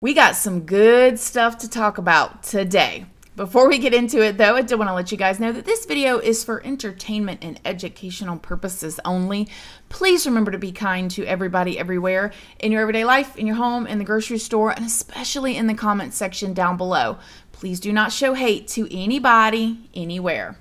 We got some good stuff to talk about today. Before we get into it, though, I do want to let you guys know that this video is for entertainment and educational purposes only. Please remember to be kind to everybody everywhere in your everyday life, in your home, in the grocery store, and especially in the comment section down below. Please do not show hate to anybody, anywhere.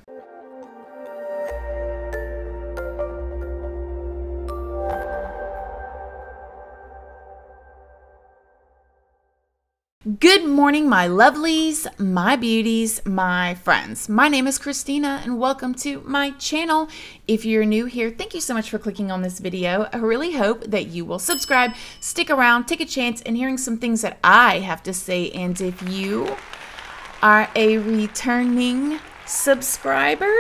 Good morning, my lovelies, my beauties, my friends. My name is Christina and welcome to my channel. If you're new here, thank you so much for clicking on this video. I really hope that you will subscribe, stick around, take a chance in hearing some things that I have to say. And if you are a returning subscriber,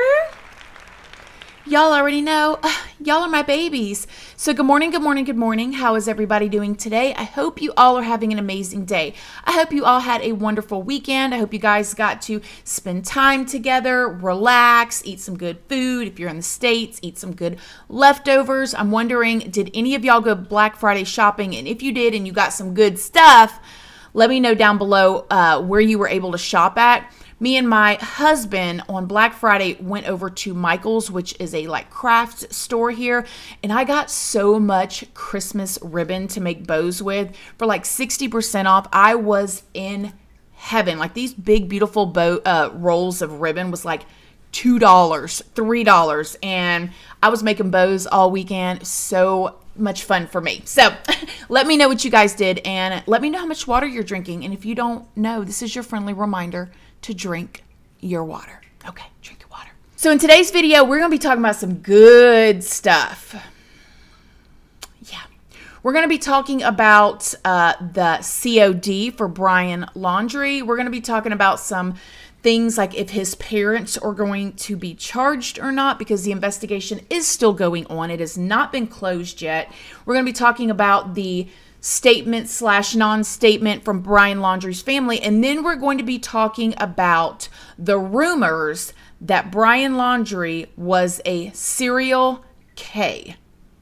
y'all already know, y'all are my babies. So good morning, good morning, good morning. How is everybody doing today? I hope you all are having an amazing day. I hope you all had a wonderful weekend. I hope you guys got to spend time together, relax, eat some good food. If you're in the States, eat some good leftovers. I'm wondering, did any of y'all go Black Friday shopping? And if you did and you got some good stuff, let me know down below where you were able to shop at. Me and my husband on Black Friday went over to Michael's, which is a craft store here, and I got so much Christmas ribbon to make bows with for 60% off. I was in heaven. These big beautiful bow rolls of ribbon was $2, $3, and I was making bows all weekend. So much fun for me. So let me know what you guys did, and let me know how much water you're drinking. And if you don't know, this is your friendly reminder to drink your water. Okay, drink your water. So in today's video, we're going to be talking about some good stuff. Yeah. We're going to be talking about the COD for Brian Laundrie. We're going to be talking about some things like if his parents are going to be charged or not, because the investigation is still going on. It has not been closed yet. We're going to be talking about the statement / non-statement from Brian Laundrie's family. And then we're going to be talking about the rumors that Brian Laundrie was a serial K.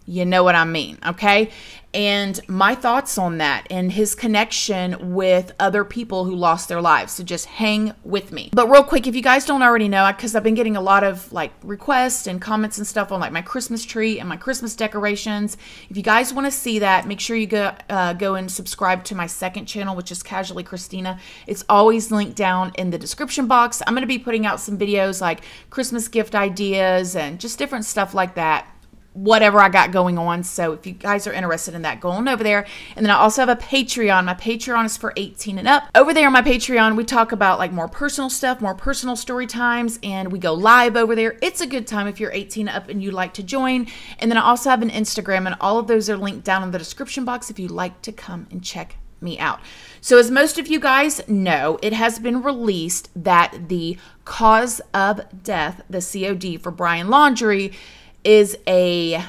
You know what I mean, okay? And my thoughts on that and his connection with other people who lost their lives. So just hang with me. But real quick, if you guys don't already know, because I've been getting a lot of requests and comments and stuff on my Christmas tree and my Christmas decorations. If you guys want to see that, make sure you go and subscribe to my second channel, which is Casually Christina. It's always linked down in the description box. I'm going to be putting out some videos like Christmas gift ideas and just different stuff like that. Whatever I got going on. So if you guys are interested in that, go on over there. And then I also have a Patreon. My Patreon is for 18 and up. Over there on my Patreon, we talk about more personal stuff, more personal story times, and we go live over there. It's a good time if you're 18 and up and you like to join. And then I also have an Instagram, and all of those are linked down in the description box if you'd like to come and check me out. So as most of you guys know, it has been released that the cause of death, the COD for Brian Laundrie, is a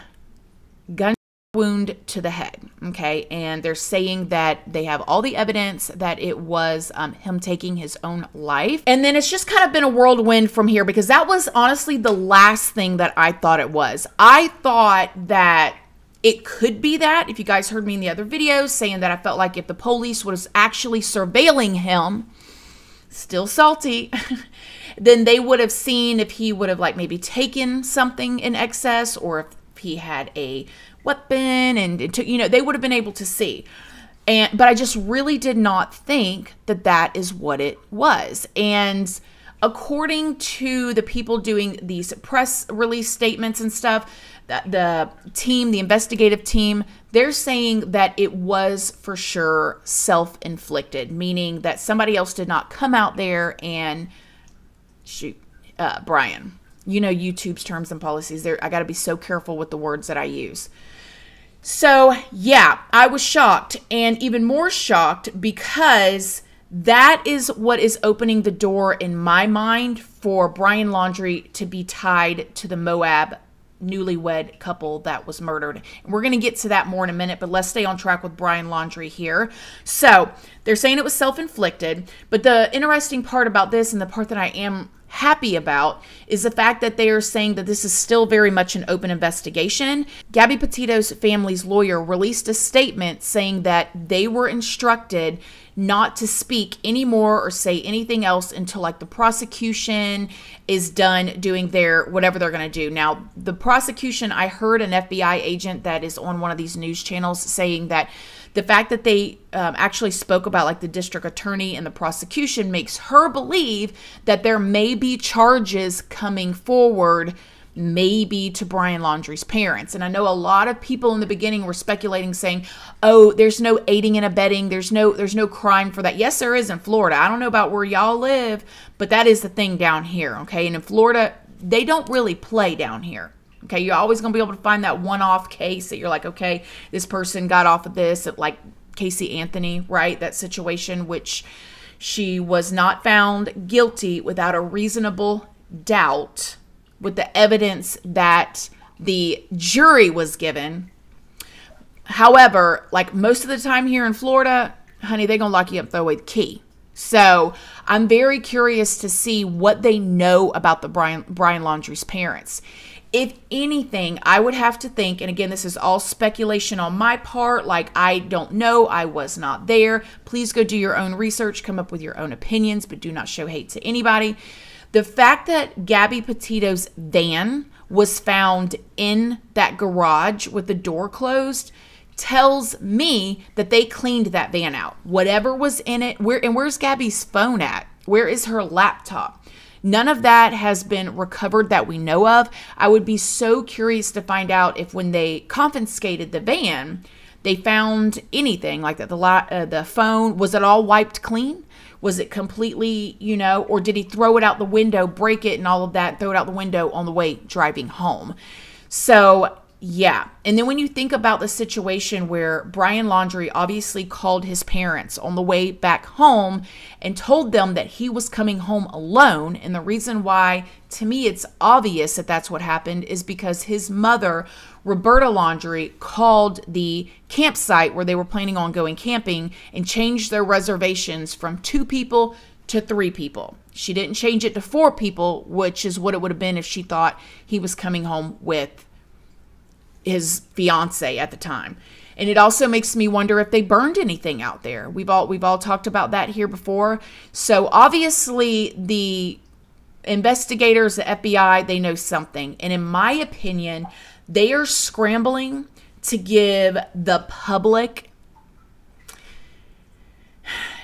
gun wound to the head, okay? And they're saying that they have all the evidence that it was him taking his own life. And then it's just kind of been a whirlwind from here, because that was honestly the last thing that I thought it was. I thought that it could be that, if you guys heard me in the other videos saying that I felt like if the police was actually surveilling him, still salty, then they would have seen if he would have maybe taken something in excess, or if he had a weapon and took, they would have been able to see. But I just really did not think that that is what it was. And according to the people doing these press release statements and stuff, the team, the investigative team, they're saying that it was for sure self-inflicted, meaning that somebody else did not come out there and shoot Brian. You know YouTube's terms and policies. There, I got to be so careful with the words that I use. So yeah, I was shocked, and even more shocked because that is what is opening the door in my mind for Brian Laundrie to be tied to the Moab newlywed couple that was murdered. And we're going to get to that more in a minute, but let's stay on track with Brian Laundrie here. So they're saying it was self-inflicted, but the interesting part about this, and the part that I am happy about is the fact that they are saying that this is still very much an open investigation. Gabby Petito's family's lawyer released a statement saying that they were instructed not to speak anymore or say anything else until like the prosecution is done doing their whatever they're going to do. Now, the prosecution, I heard an FBI agent that is on one of these news channels saying that the fact that they actually spoke about like the district attorney and the prosecution makes her believe that there may be charges coming forward, maybe to Brian Laundrie's parents. And I know a lot of people in the beginning were speculating, saying, oh, there's no aiding and abetting. There's no crime for that. Yes, there is in Florida. I don't know about where y'all live, but that is the thing down here, okay? And in Florida, they don't really play down here. Okay, you're always going to be able to find that one-off case that you're like, okay, this person got off of this, like Casey Anthony, right? That situation, which she was not found guilty without a reasonable doubt with the evidence that the jury was given. However, like most of the time here in Florida, honey, they're going to lock you up and throw away the key. So I'm very curious to see what they know about the Brian Laundrie's parents. If anything, I would have to think, and again, this is all speculation on my part, like I don't know, I was not there. Please go do your own research, come up with your own opinions, but do not show hate to anybody. The fact that Gabby Petito's van was found in that garage with the door closed tells me that they cleaned that van out. Whatever was in it, where's Gabby's phone at? Where is her laptop? None of that has been recovered that we know of. I would be so curious to find out if when they confiscated the van, they found anything like that. The phone, was it all wiped clean? Was it completely, or did he throw it out the window, break it and all of that, throw it out the window on the way driving home? So yeah. And then when you think about the situation where Brian Laundrie obviously called his parents on the way back home and told them that he was coming home alone. And the reason why, to me, it's obvious that that's what happened is because his mother, Roberta Laundrie, called the campsite where they were planning on going camping and changed their reservations from 2 people to 3 people. She didn't change it to 4 people, which is what it would have been if she thought he was coming home with his fiance at the time. And it also makes me wonder if they burned anything out there. We've all talked about that here before. So obviously the investigators, the FBI, they know something. And in my opinion, they are scrambling to give the public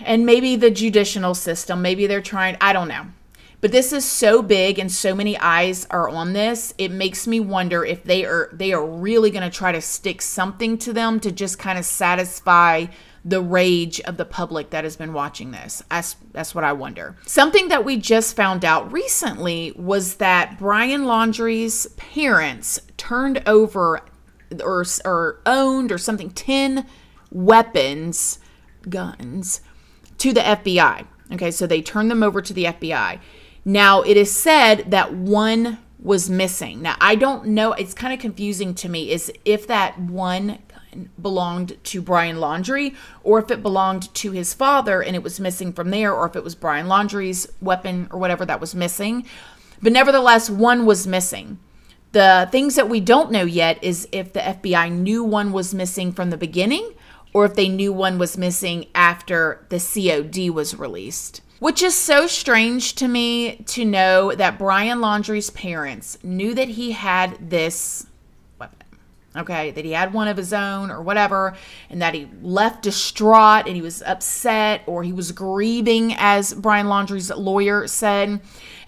and maybe the judicial system, maybe they're trying, I don't know. But this is so big and so many eyes are on this. It makes me wonder if they are really going to try to stick something to them to just kind of satisfy the rage of the public that has been watching this. That's what I wonder. Something that we just found out recently was that Brian Laundrie's parents turned over or owned or something 10 guns to the FBI. Okay, so they turned them over to the FBI. Now, it is said that one was missing. Now, I don't know. It's kind of confusing to me is if that one gun belonged to Brian Laundrie or if it belonged to his father and it was missing from there, or if it was Brian Laundrie's weapon or whatever that was missing. But nevertheless, one was missing. The things that we don't know yet is if the FBI knew one was missing from the beginning or if they knew one was missing after the COD was released. Which is so strange to me to know that Brian Laundrie's parents knew that he had this weapon, okay, that he had one of his own or whatever, and that he left distraught and he was upset or he was grieving, as Brian Laundrie's lawyer said,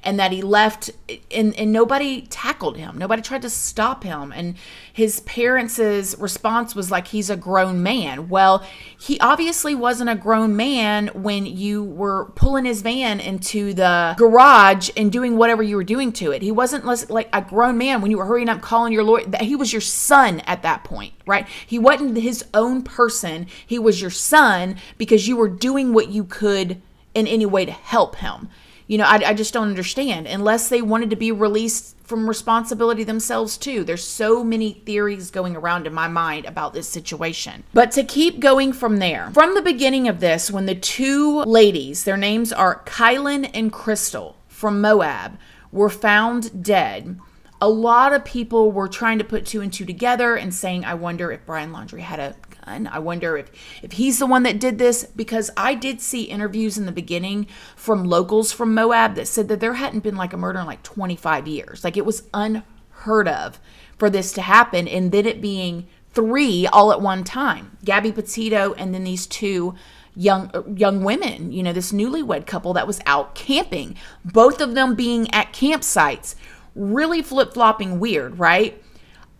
and that he left and nobody tackled him. Nobody tried to stop him. And his parents' response was like, he's a grown man. Well, he obviously wasn't a grown man when you were pulling his van into the garage and doing whatever you were doing to it. He wasn't like a grown man when you were hurrying up calling your lawyer. He was your son at that point, right? He wasn't his own person. He was your son because you were doing what you could in any way to help him. I just don't understand, unless they wanted to be released from responsibility themselves too. There's so many theories going around in my mind about this situation. But to keep going from there, from the beginning of this, when the 2 ladies, their names are Kylan and Crystal, from Moab were found dead, a lot of people were trying to put two and two together and saying, I wonder if Brian Laundrie had a gun. I wonder if he's the one that did this, because I did see interviews in the beginning from locals from Moab that said that there hadn't been like a murder in like 25 years. Like, it was unheard of for this to happen, and then it being 3 all at one time. Gabby, Petito, and then these 2 young women, you know, this newlywed couple that was out camping, both of them being at campsites. Really flip-flopping weird, right?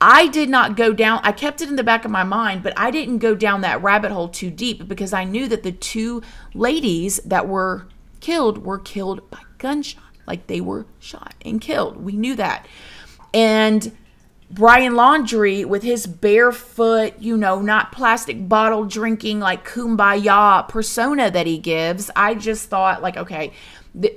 I did not go down, I kept it in the back of my mind, but I didn't go down that rabbit hole too deep, because I knew that the 2 ladies that were killed by gunshot. Like, they were shot and killed. We knew that. And Brian Laundrie, with his barefoot, you know, not plastic bottle drinking, like kumbaya persona that he gives, I just thought, like, okay,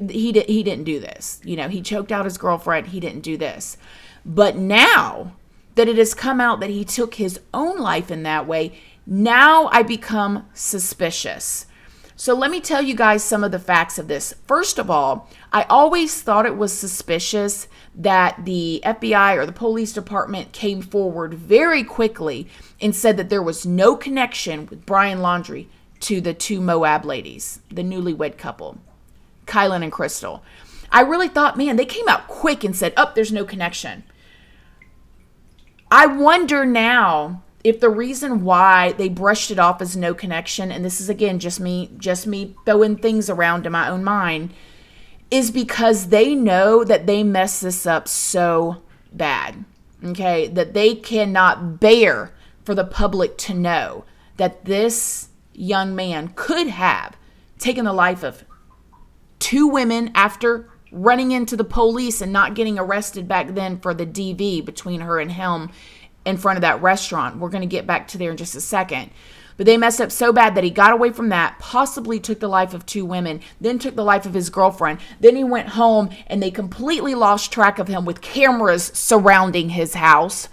he didn't do this. You know, he choked out his girlfriend. He didn't do this. But now that it has come out that he took his own life in that way, now I become suspicious. So let me tell you guys some of the facts of this. First of all, I always thought it was suspicious that the FBI or the police department came forward very quickly and said that there was no connection with Brian Laundrie to the 2 Moab ladies, the newlywed couple, Kylan and Crystal. I really thought, man, they came out quick and said, oh, there's no connection. I wonder now if the reason why they brushed it off as no connection, and this is again just me throwing things around in my own mind, is because they know that they messed this up so bad, okay, that they cannot bear for the public to know that this young man could have taken the life of 2 women after running into the police and not getting arrested back then for the DV between her and him in front of that restaurant. We're going to get back to there in just a second. But they messed up so bad that he got away from that, possibly took the life of 2 women, then took the life of his girlfriend. Then he went home and they completely lost track of him with cameras surrounding his house.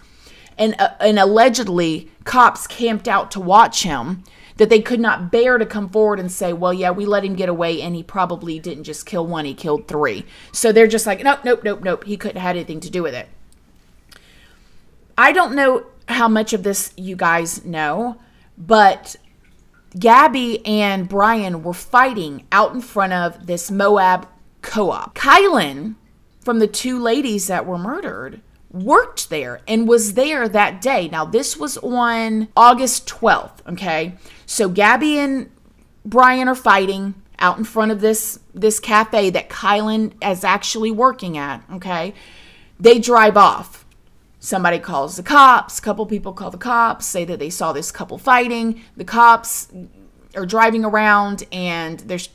And allegedly cops camped out to watch him, that they could not bear to come forward and say, well, yeah, we let him get away and he probably didn't just kill 1, he killed 3. So they're just like, nope. He couldn't have had anything to do with it. I don't know how much of this you guys know, but Gabby and Brian were fighting out in front of this Moab co-op. Kylan, from the 2 ladies that were murdered, worked there and was there that day. Now, this was on August 12th, okay? So Gabby and Brian are fighting out in front of this cafe that Kylan is actually working at, okay? They drive off. Somebody calls the cops. A couple people call the cops, say that they saw this couple fighting. The cops are driving around, and there's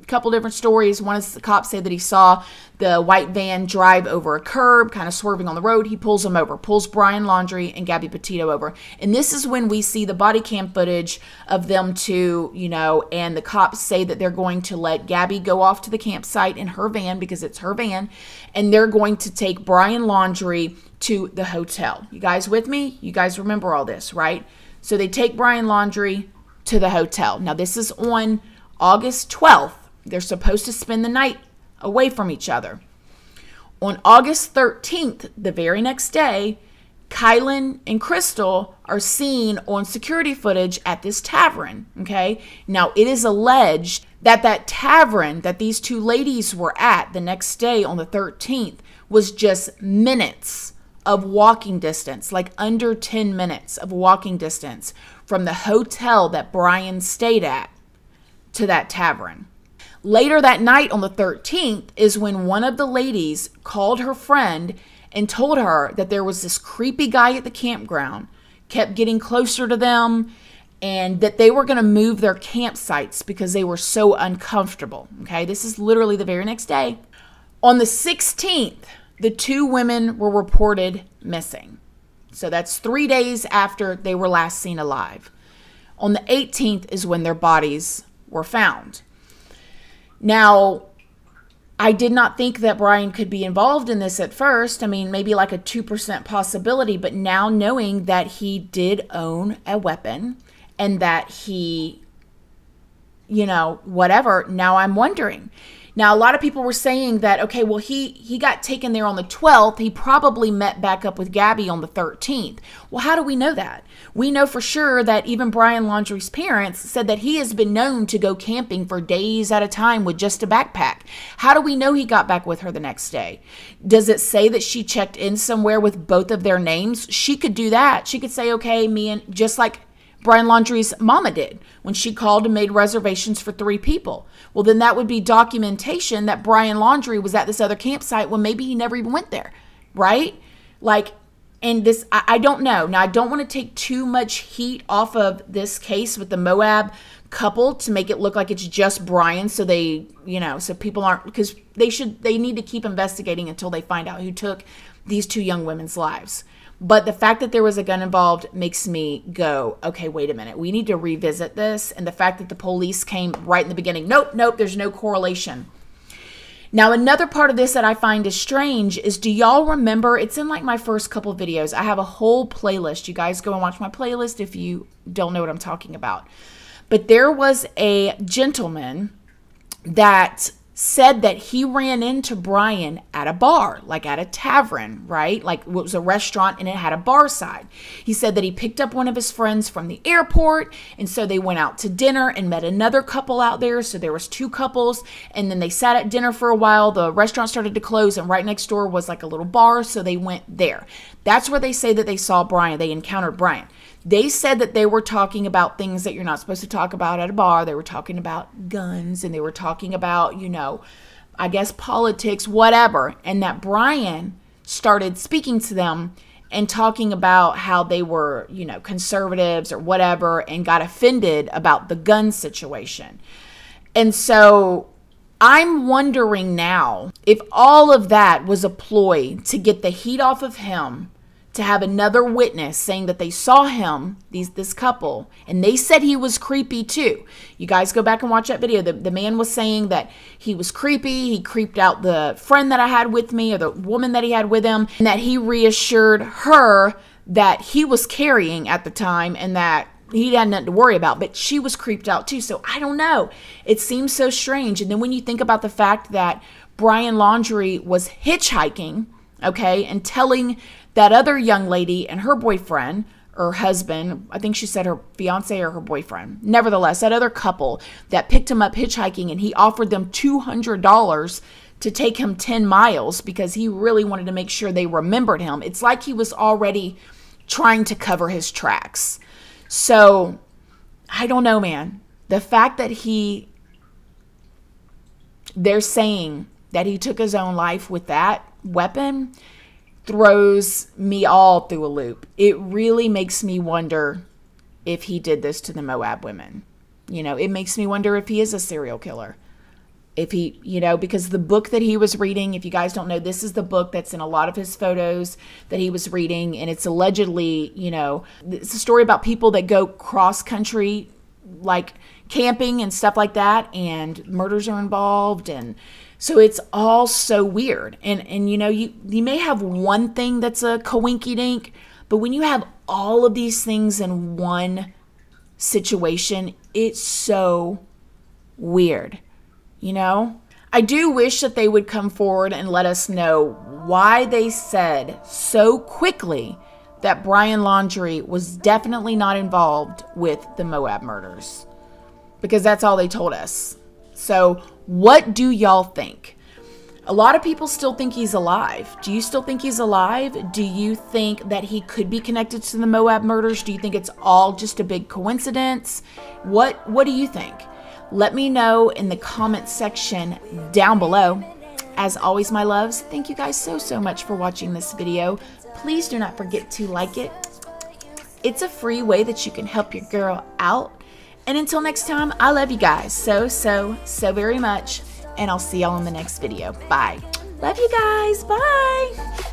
a couple different stories. One is the cops say that he saw the white van drive over a curb, kind of swerving on the road. He pulls them over, pulls Brian Laundrie and Gabby Petito over. And this is when we see the body cam footage of them 2, you know, and the cops say that they're going to let Gabby go off to the campsite in her van, because it's her van, and they're going to take Brian Laundrie to the hotel. You guys with me? You guys remember all this, right? So they take Brian Laundrie to the hotel. Now, this is on August 12th. They're supposed to spend the night away from each other. On August 13th, the very next day, Kylan and Crystal are seen on security footage at this tavern, okay? Now, it is alleged that that tavern that these 2 ladies were at the next day on the 13th was just minutes of walking distance, like under 10 minutes of walking distance from the hotel that Brian stayed at to that tavern. Later that night on the 13th is when one of the ladies called her friend and told her that there was this creepy guy at the campground, kept getting closer to them, and that they were going to move their campsites because they were so uncomfortable. Okay, this is literally the very next day. On the 16th, the 2 women were reported missing. So that's 3 days after they were last seen alive. On the 18th is when their bodies were found. Now, I did not think that Brian could be involved in this at first. I mean, maybe like a 2% possibility, but now knowing that he did own a weapon and that he, you know, whatever, now I'm wondering. Now, a lot of people were saying that, okay, well, he got taken there on the 12th. He probably met back up with Gabby on the 13th. Well, how do we know that? We know for sure that even Brian Laundrie's parents said that he has been known to go camping for days at a time with just a backpack. How do we know he got back with her the next day? Does it say that she checked in somewhere with both of their names? She could do that. She could say, okay, me and just like Brian Laundrie's mama did when she called and made reservations for 3 people. Well, then that would be documentation that Brian Laundrie was at this other campsite when maybe he never even went there, right? Like, and this, I don't know. Now, I don't want to take too much heat off of this case with the Moab couple to make it look like it's just Brian, so they, so people aren't, because they need to keep investigating until they find out who took these 2 young women's lives. But the fact that there was a gun involved makes me go, okay, wait a minute. We need to revisit this. And the fact that the police came right in the beginning, nope, there's no correlation. Now, another part of this that I find is strange is, do y'all remember, it's in like my first couple of videos. I have a whole playlist. You guys go and watch my playlist if you don't know what I'm talking about. But there was a gentleman that said that he ran into Brian at a bar, like at a tavern, right? Like it was a restaurant and it had a bar side. He said that he picked up one of his friends from the airport, and so they went out to dinner and met another couple out there. So there was 2 couples, and then they sat at dinner for a while. The restaurant started to close, and right next door was like a little bar, so they went there. That's where they say that they saw Brian. They encountered Brian. They said that they were talking about things that you're not supposed to talk about at a bar. They were talking about guns, and they were talking about, I guess politics, whatever. And that Brian started speaking to them and talking about how they were, conservatives or whatever, and got offended about the gun situation. And so I'm wondering now if all of that was a ploy to get the heat off of him, to have another witness saying that they saw him, this couple, and they said he was creepy too. You guys go back and watch that video. The man was saying that he was creepy. He creeped out the friend that I had with me, or the woman that he had with him, and that he reassured her that he was carrying at the time and that he had nothing to worry about, but she was creeped out too. So I don't know. It seems so strange. And then when you think about the fact that Brian Laundrie was hitchhiking, okay, and telling that other young lady and her boyfriend or husband, I think she said her fiance or her boyfriend, nevertheless, that other couple that picked him up hitchhiking, and he offered them $200 to take him 10 miles because he really wanted to make sure they remembered him. It's like he was already trying to cover his tracks. So I don't know, man. The fact that they're saying that he took his own life with that weapon throws me all through a loop. It really makes me wonder if he did this to the Moab women. It makes me wonder if he is a serial killer. If he, because the book that he was reading, if you guys don't know, this is the book that's in a lot of his photos that he was reading. And it's allegedly, it's a story about people that go cross country, like camping and stuff like that. And murders are involved. And so it's all so weird. And you may have one thing that's a coinky-dink, but when you have all of these things in one situation, it's so weird. I do wish that they would come forward and let us know why they said so quickly that Brian Laundrie was definitely not involved with the Moab murders, because that's all they told us. So what do y'all think? A lot of people still think he's alive. Do you still think he's alive? Do you think that he could be connected to the Moab murders? Do you think it's all just a big coincidence? What do you think? Let me know in the comment section down below. As always, my loves, thank you guys so much for watching this video. Please do not forget to like it. It's a free way that you can help your girl out. And until next time, I love you guys so very much. And I'll see y'all in the next video. Bye. Love you guys. Bye.